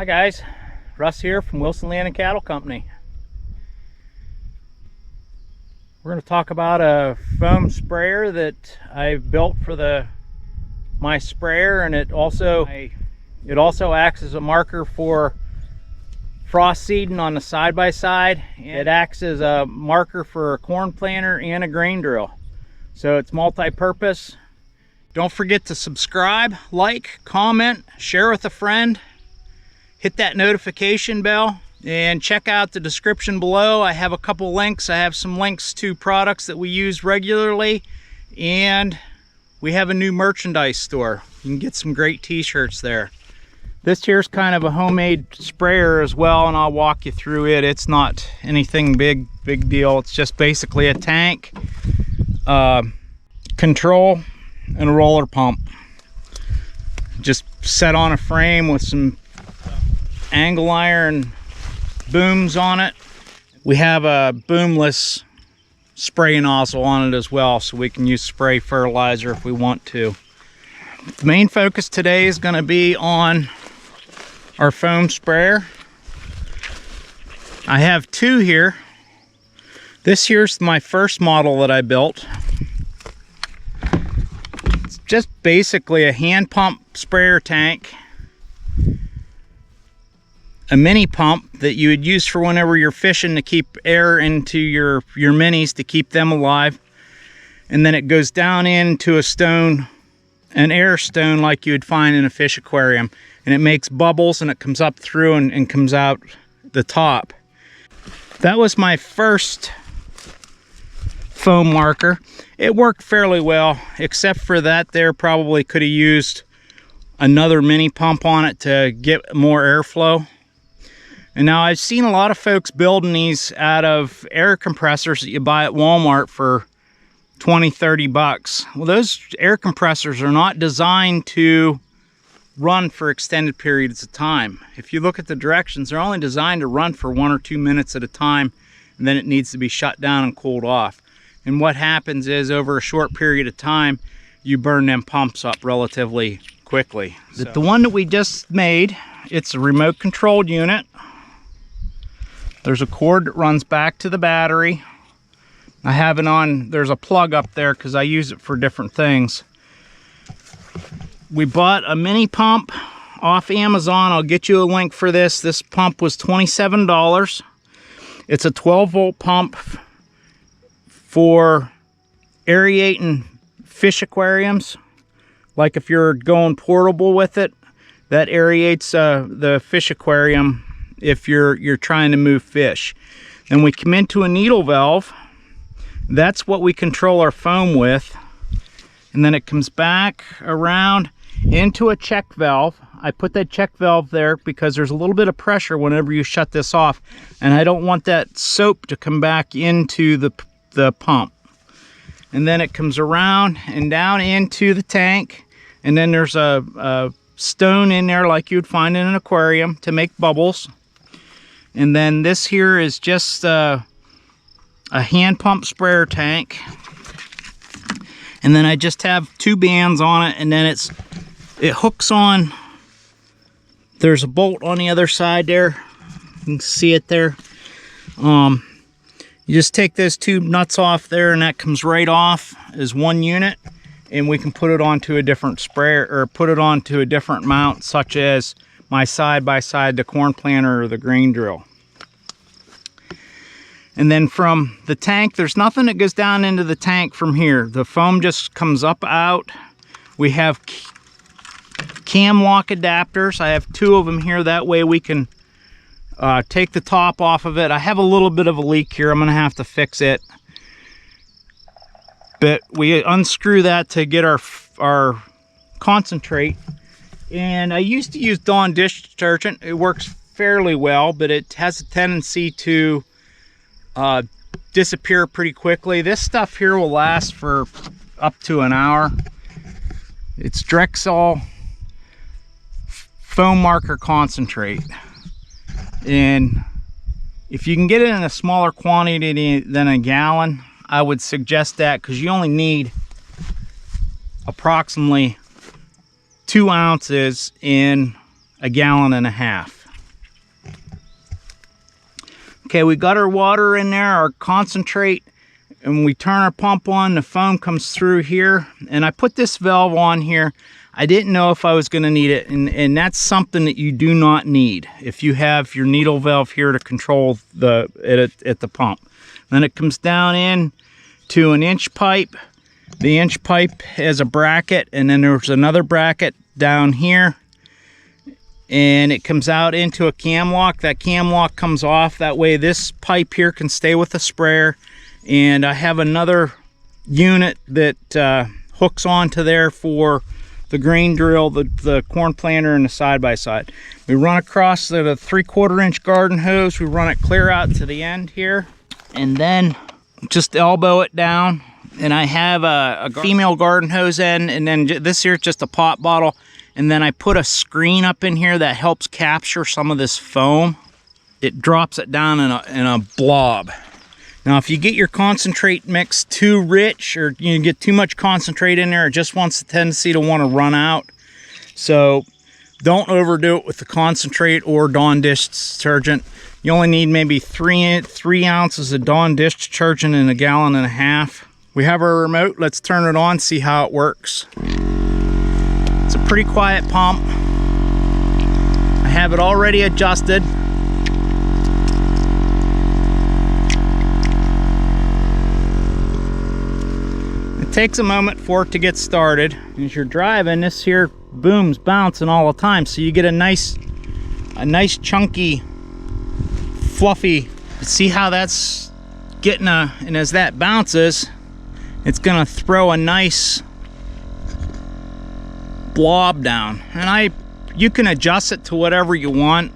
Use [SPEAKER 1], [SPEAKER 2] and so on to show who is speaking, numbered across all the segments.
[SPEAKER 1] Hi guys, Russ here from Wilson Land and Cattle Company. We're going to talk about a foam sprayer that I built for my sprayer, and it also acts as a marker for frost seeding on the side-by-side. It acts as a marker for a corn planter and a grain drill. So it's multi-purpose. Don't forget to subscribe, like, comment, share with a friend. Hit that notification bell and check out the description below. I have a couple links. I have some links to products that we use regularly, and we have a new merchandise store. You can get some great t-shirts there. This here's kind of a homemade sprayer as well, and I'll walk you through it. It's not anything big deal. It's just basically a tank, control, and a roller pump. Just set on a frame with some angle iron booms on it. We have a boomless spray nozzle on it as well, so we can use spray fertilizer if we want to. The main focus today is going to be on our foam sprayer. I have two here. This here's my first model that I built. It's just basically a hand pump sprayer tank, a mini pump that you would use for whenever you're fishing to keep air into your minis to keep them alive, and then it goes down into a stone, an air stone like you would find in a fish aquarium, and it makes bubbles and it comes up through and comes out the top. That was my first foam marker. It worked fairly well, except for that there probably could have used another mini pump on it to get more airflow. And now I've seen a lot of folks building these out of air compressors that you buy at Walmart for 20-30 bucks. Well, those air compressors are not designed to run for extended periods of time. If you look at the directions, they're only designed to run for 1 or 2 minutes at a time, and then it needs to be shut down and cooled off. And what happens is, over a short period of time, you burn them pumps up relatively quickly. The one that we just made, it's a remote controlled unit. There's a cord that runs back to the battery. I have it on, there's a plug up there because I use it for different things. We bought a mini pump off Amazon. I'll get you a link for this. This pump was $27. It's a 12-volt pump for aerating fish aquariums. Like if you're going portable with it, that aerates the fish aquarium if you're trying to move fish. Then we come into a needle valve. That's what we control our foam with. And then it comes back around into a check valve. I put that check valve there because there's a little bit of pressure whenever you shut this off, and I don't want that soap to come back into the pump. And then it comes around and down into the tank, and then there's a stone in there like you'd find in an aquarium to make bubbles. And then this here is just a hand pump sprayer tank. And then I just have 2 bands on it, and then it hooks on. There's a bolt on the other side there. You can see it there. You just take those 2 nuts off there, and that comes right off as one unit. And we can put it onto a different sprayer, or put it onto a different mount, such as my side-by-side, the corn planter, or the grain drill. And then from the tank, there's nothing that goes down into the tank from here. The foam just comes up out. We have cam lock adapters. I have 2 of them here. That way we can take the top off of it. I have a little bit of a leak here. I'm going to have to fix it. But we unscrew that to get our concentrate. And I used to use Dawn dish detergent. It works fairly well, but it has a tendency to disappear pretty quickly. This stuff here will last for up to an hour. It's Drexel foam marker concentrate, and if you can get it in a smaller quantity than a gallon, I would suggest that, because you only need approximately 2 ounces in a gallon and a half. Okay, we got our water in there, our concentrate, and we turn our pump on, the foam comes through here, and I put this valve on here. I didn't know if I was going to need it, and that's something that you do not need if you have your needle valve here to control at the pump. Then it comes down in to an inch pipe. The inch pipe has a bracket, and then there's another bracket down here, and it comes out into a cam lock. That cam lock comes off, that way this pipe here can stay with the sprayer. And I have another unit that hooks onto there for the grain drill, the corn planter, and the side-by-side. We run across the 3/4 inch garden hose. We run it clear out to the end here, and then just elbow it down. And I have a female garden hose end, and then this here is just a pop bottle. And then I put a screen up in here that helps capture some of this foam. It drops it down in a blob. Now, if you get your concentrate mix too rich, or you get too much concentrate in there, it just wants the tendency to want to run out. So don't overdo it with the concentrate or Dawn dish detergent. You only need maybe 3 ounces of Dawn dish detergent in 1.5 gallons. We have our remote. Let's turn it on, see how it works. It's a pretty quiet pump. I have it already adjusted. Takes a moment for it to get started. As you're driving, this here boom's bouncing all the time, so you get a nice chunky fluffy. See how that's getting and as that bounces, it's gonna throw a nice blob down. And you can adjust it to whatever you want.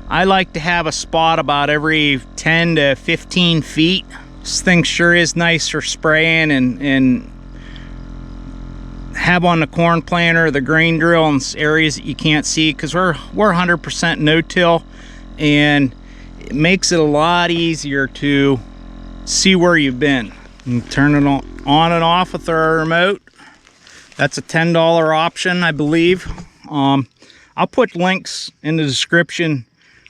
[SPEAKER 1] I like to have a spot about every 10 to 15 feet. This thing sure is nice for spraying and have on the corn planter, the grain drill, in areas that you can't see, because we're 100% no-till, and it makes it a lot easier to see where you've been. And turn it on and off with our remote. That's a $10 option, I believe. I'll put links in the description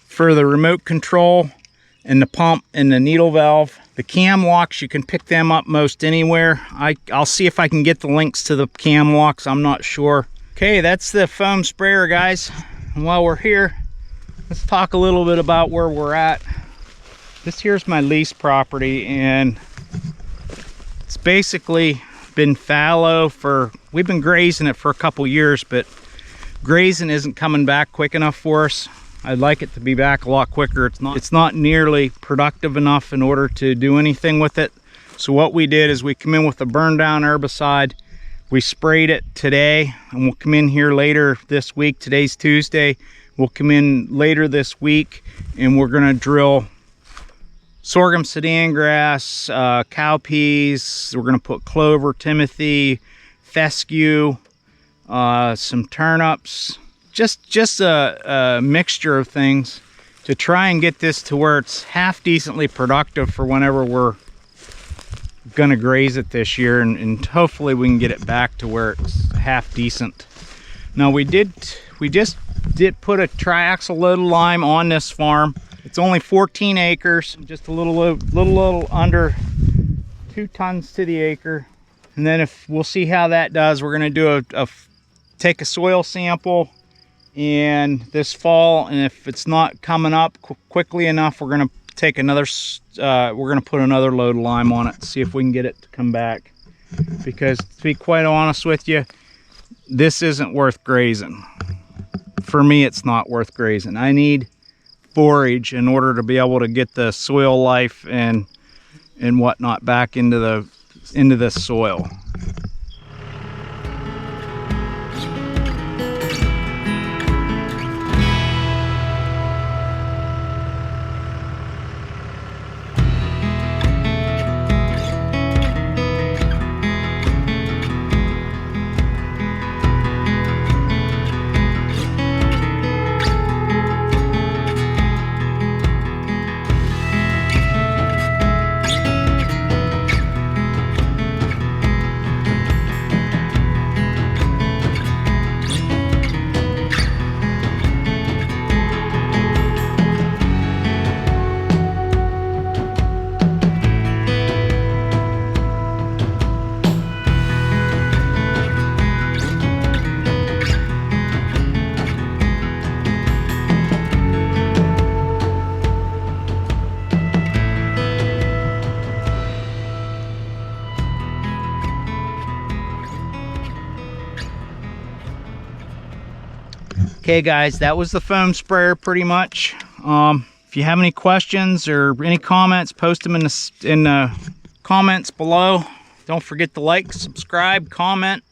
[SPEAKER 1] for the remote control and the pump and the needle valve. The cam locks, you can pick them up most anywhere. I'll see if I can get the links to the cam locks, I'm not sure. Okay, that's the foam sprayer, guys. And while we're here, let's talk a little bit about where we're at. This here's my lease property, and it's basically been fallow we've been grazing it for a couple years, but grazing isn't coming back quick enough for us. I'd like it to be back a lot quicker. It's not nearly productive enough in order to do anything with it. So what we did is we come in with a burn down herbicide. We sprayed it today, and we'll come in here later this week. Today's Tuesday. We'll come in later this week, and we're gonna drill sorghum, Sudan grass, cowpeas. We're gonna put clover, timothy, fescue, some turnips. Just a mixture of things to try and get this to where it's half decently productive for whenever we're gonna graze it this year, and hopefully we can get it back to where it's half decent. Now we just did put a triaxle load of lime on this farm. It's only 14 acres, just a little under 2 tons to the acre. And then we'll see how that does. We're gonna do take a soil sample and this fall, and if it's not coming up quickly enough, we're gonna take another we're gonna put another load of lime on it, see if we can get it to come back. Because to be quite honest with you, this isn't worth grazing. For me, it's not worth grazing. I need forage in order to be able to get the soil life and whatnot back into this soil. Okay guys, that was the foam sprayer pretty much. If you have any questions or any comments, post them in the comments below. Don't forget to like, subscribe, comment,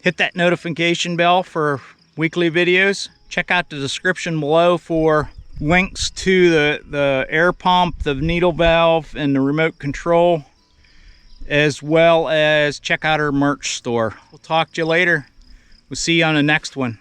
[SPEAKER 1] hit that notification bell for weekly videos. Check out the description below for links to the air pump, the needle valve, and the remote control, as well as check out our merch store. We'll talk to you later. We'll see you on the next one.